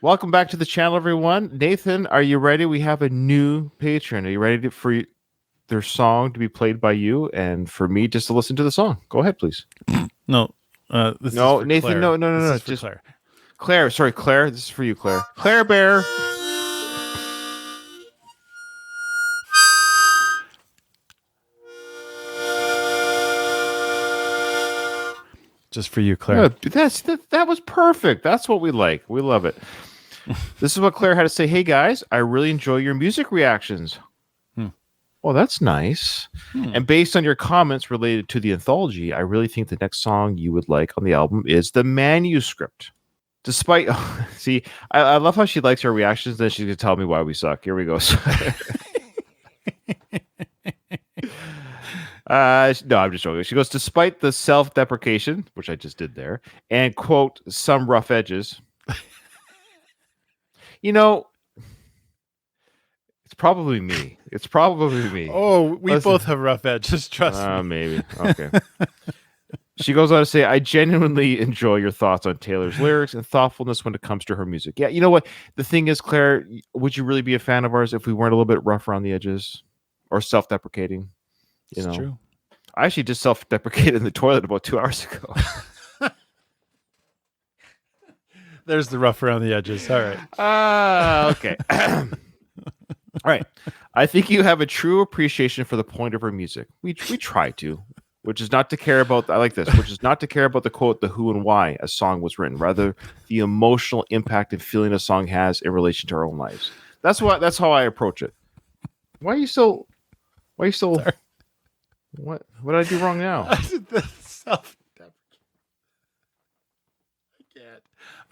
Welcome back to the channel, everyone. Nathan, are you ready? We have a new patron. Are you ready for their song to be played by you and for me just to listen to the song? Go ahead, please. No, this is No, for Nathan, Claire. no. This is for Just Claire. Claire. Sorry, Claire. This is for you, Claire. Claire Bear. Just for you, Claire. Yeah, that was perfect. That's what we like. We love it. This is what Claire had to say. Hey guys, I really enjoy your music reactions. Well, that's nice. And based on your comments related to the anthology, I really think the next song you would like on the album is the Manuscript. Despite, see, I love how she likes her reactions. Then she's gonna tell me why we suck. Here we go. No, I'm just joking. She goes, despite the self-deprecation, which I just did there, and quote, some rough edges. You know, it's probably me. It's probably me. Oh, we both have rough edges. Trust me. Maybe. Okay. She goes on to say, I genuinely enjoy your thoughts on Taylor's lyrics and thoughtfulness when it comes to her music. Yeah, you know what? The thing is, Claire, would you really be a fan of ours if we weren't a little bit rough around the edges or self-deprecating? It's true. I actually just self-deprecated in the toilet about 2 hours ago. There's the rough around the edges. All right. Okay. All right. I think you have a true appreciation for the point of her music. We try to, which is not to care about, I like this, which is not to care about the quote, the who and why a song was written, rather the emotional impact and feeling a song has in relation to our own lives. That's how I approach it. Why are you still Sorry. What did I do wrong now?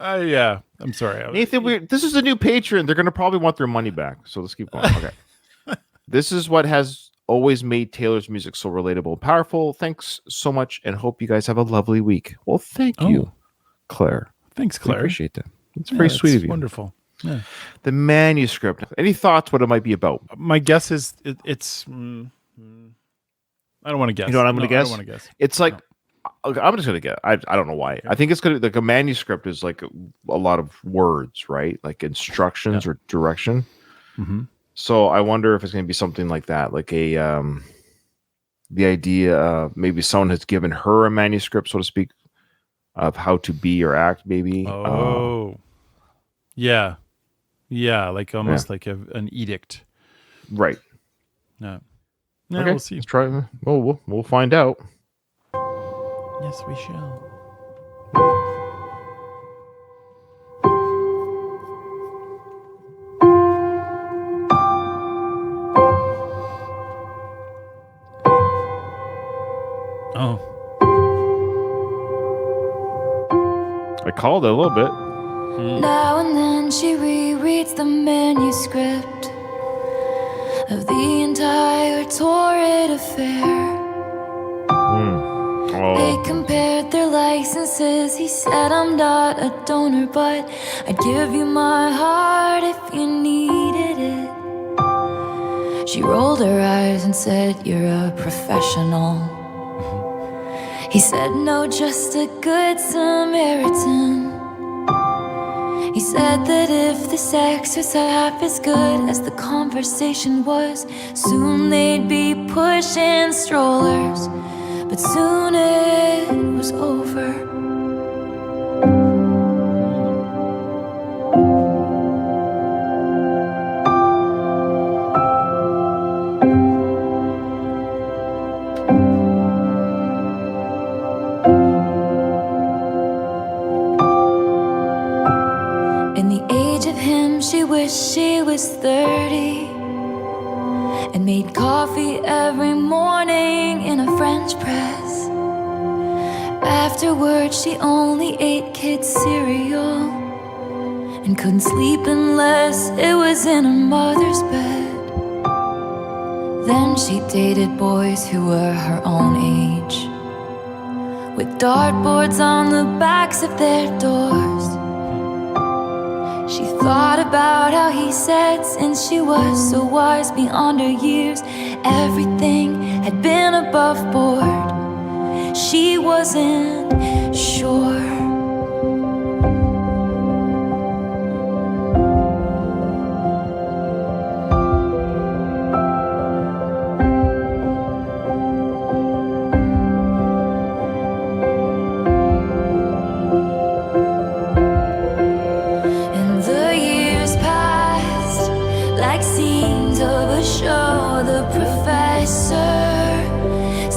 Yeah, I'm sorry. Nathan, this is a new patron. They're going to probably want their money back. So let's keep going. Okay. This is what has always made Taylor's music so relatable and powerful. Thanks so much and hope you guys have a lovely week. Well, thank you, Claire. Thanks, Claire. I appreciate that. It's very sweet of you. Wonderful. Yeah. The Manuscript. Any thoughts what it might be about? My guess is it's... I don't want to guess. You know what I'm going to guess? I don't want to guess. It's like... I'm just going to guess. I don't know why. Okay. I think it's going to... Like a manuscript is like a lot of words, right? Like instructions or direction. Mm-hmm. So I wonder if it's going to be something like that. Like a... the idea maybe someone has given her a manuscript, so to speak, of how to be or act, maybe. Oh. Yeah. Yeah, like almost like an edict. Right. Yeah. Okay. We'll see. Let's try. Well, we'll find out. Yes, we shall. Oh. I called it a little bit. Now and then she rereads the manuscript of the entire torrid affair. They compared their licenses. He said, I'm not a donor, but I'd give you my heart if you needed it. She rolled her eyes and said, you're a professional. He said, no, just a good Samaritan. He said that if the sex was half as good as the conversation was, soon they'd be pushing strollers. But soon it was over. In the age of him, she wished she was 30 and made coffee every morning in a French press. Afterwards, she only ate kids' cereal and couldn't sleep unless it was in her mother's bed. Then she dated boys who were her own age, with dartboards on the backs of their doors. She thought about how he said, since she was so wise beyond her years, everything had been above board. She wasn't sure.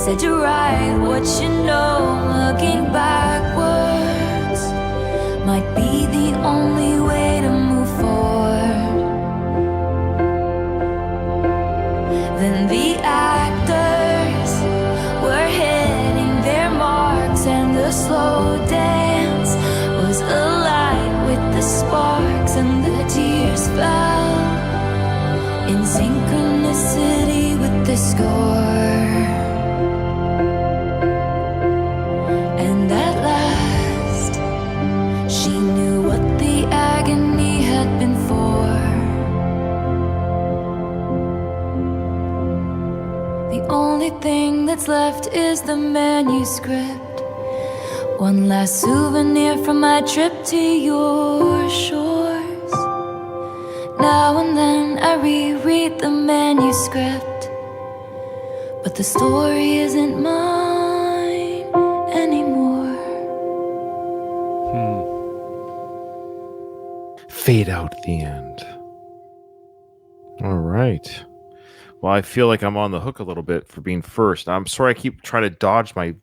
said to write what you know, looking backwards might be the only way to move forward. Then the actors were hitting their marks, and the slow dance was alight with the sparks, and the tears fell in synchronicity with the score. And at last, she knew what the agony had been for. The only thing that's left is the manuscript, one last souvenir from my trip to your shores. Now and then I reread the manuscript, but the story isn't mine anymore. Fade out at the end. All right. Well, I feel like I'm on the hook a little bit for being first. I'm sorry I keep trying to dodge the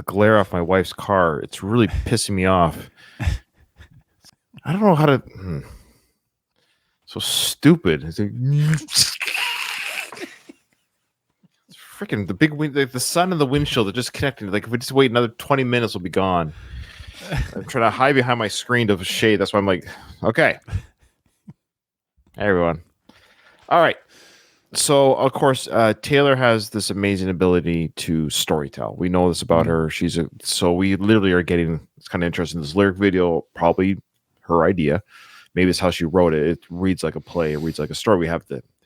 glare off my wife's car. It's really pissing me off. I don't know how to... So stupid. It's like... Freaking the big wind, the sun and the windshield are just connected. Like if we just wait another 20 minutes, we'll be gone. I'm trying to hide behind my screen to shade. That's why I'm like, okay. Hey, everyone. All right. So, of course, Taylor has this amazing ability to storytell. We know this about her. So we literally are getting, it's kind of interesting. This lyric video, probably her idea. Maybe it's how she wrote it. It reads like a play. It reads like a story. We have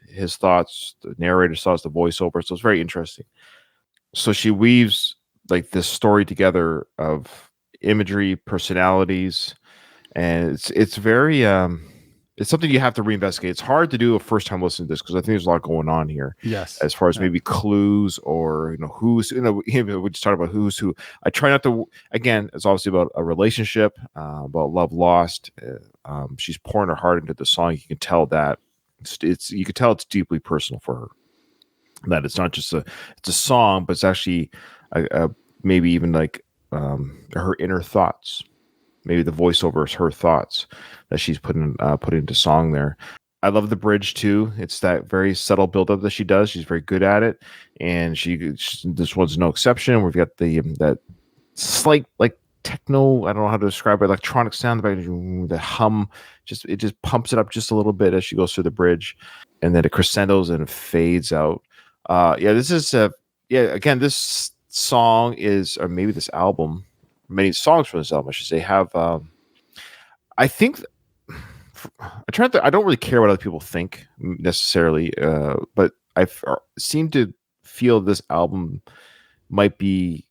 his thoughts, the narrator's thoughts, the voiceover. So it's very interesting. So she weaves like this story together of imagery, personalities, and it's very it's something you have to reinvestigate. It's hard to do a first time listening to this because I think there's a lot going on here. Yes, as far as maybe clues or who's we just talked about who's who. I try not to. Again, it's obviously about a relationship, about love lost. She's pouring her heart into the song. You can tell that you can tell it's deeply personal for her. That it's not just it's a song, but it's actually maybe even like her inner thoughts. Maybe the voiceover is her thoughts that she's put into song there. I love the bridge too. It's that very subtle buildup that she does. She's very good at it, and this one's no exception. We've got that slight like techno. I don't know how to describe it. Electronic sound, the hum. It just pumps it up just a little bit as she goes through the bridge, and then it crescendos and it fades out. This is again, this song is, or maybe this album, many songs from this album, I should say, have I think I don't really care what other people think necessarily, but I seem to feel this album might be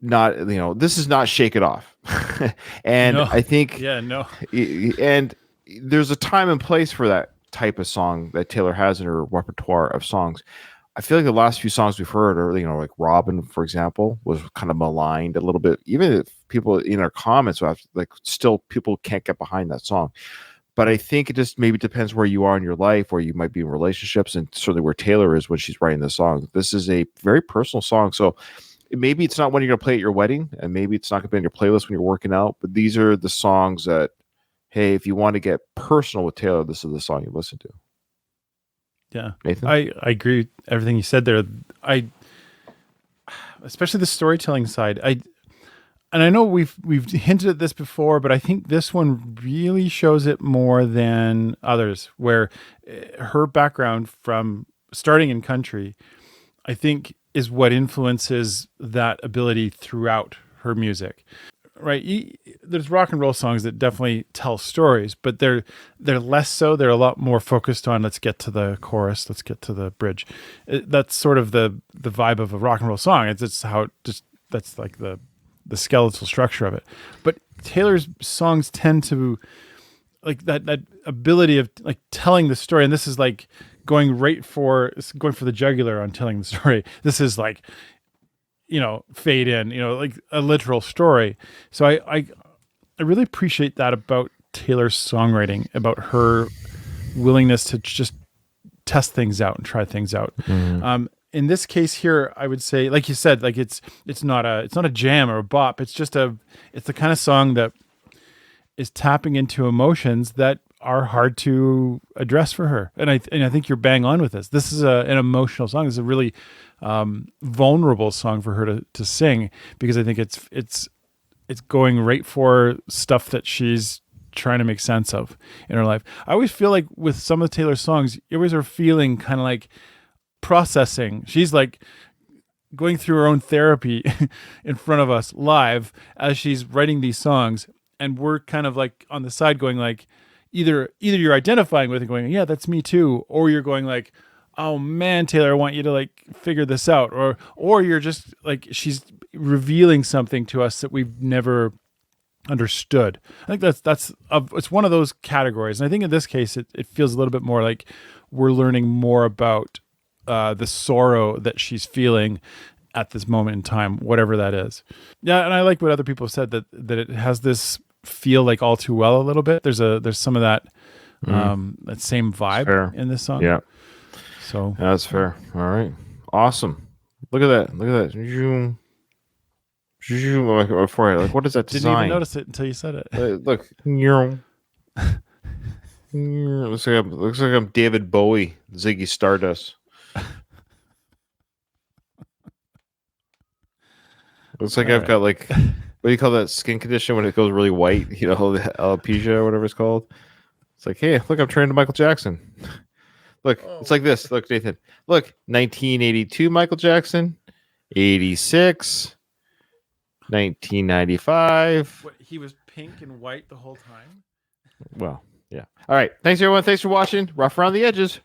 not, this is not Shake It Off. And no. I think and there's a time and place for that type of song that Taylor has in her repertoire of songs. I feel like the last few songs we've heard are, like Robin, for example, was kind of maligned a little bit. Even if people in our comments, still people can't get behind that song. But I think it just maybe depends where you are in your life, where you might be in relationships, and certainly where Taylor is when she's writing this song. This is a very personal song. So maybe it's not one you're going to play at your wedding, and maybe it's not going to be on your playlist when you're working out. But these are the songs that, hey, if you want to get personal with Taylor, this is the song you listen to. Yeah, Nathan? I agree with everything you said there. Especially the storytelling side. And I know we've hinted at this before, but I think this one really shows it more than others, where her background from starting in country, I think, is what influences that ability throughout her music. Right, there's rock and roll songs that definitely tell stories, but they're less so. They're a lot more focused on let's get to the chorus, let's get to the bridge. That's sort of the vibe of a rock and roll song. It's how that's like the skeletal structure of it. But Taylor's songs tend to like that ability of like telling the story, and this is like going for the jugular on telling the story. This is like, fade in, like a literal story. So I really appreciate that about Taylor's songwriting, about her willingness to just test things out and try things out. Mm-hmm. in this case here, I would say, like you said, like it's not a jam or a bop. It's the kind of song that is tapping into emotions that are hard to address for her. And I think you're bang on with this. This is an emotional song. This is a really vulnerable song for her to sing, because I think it's going right for stuff that she's trying to make sense of in her life. I always feel like with some of Taylor's songs, you always are feeling kind of like processing. She's like going through her own therapy in front of us live as she's writing these songs, and we're kind of like on the side going like, either you're identifying with it going, yeah, that's me too, or you're going like, oh man, Taylor, I want you to like figure this out, or you're just like, she's revealing something to us that we've never understood. I think it's one of those categories, and I think in this case it feels a little bit more like we're learning more about the sorrow that she's feeling at this moment in time, whatever that is. Yeah, and I like what other people have said, that it has this feel like All Too Well a little bit. There's some of that that same vibe in this song. Yeah. So that's fair. All right. Awesome. Look at that. Zoom. Zoom on my forehead. Like, what is that design? Didn't even notice it until you said it. Look. Looks like I'm David Bowie, Ziggy Stardust. Looks like I've got like, what do you call that skin condition when it goes really white? You know, the alopecia or whatever it's called. It's like, hey, look, I'm turning to Michael Jackson. Look, it's like this. Look, Nathan. Look, 1982 Michael Jackson, 86, 1995. What, he was pink and white the whole time? Well, yeah. All right. Thanks, everyone. Thanks for watching. Rough Around the Edges.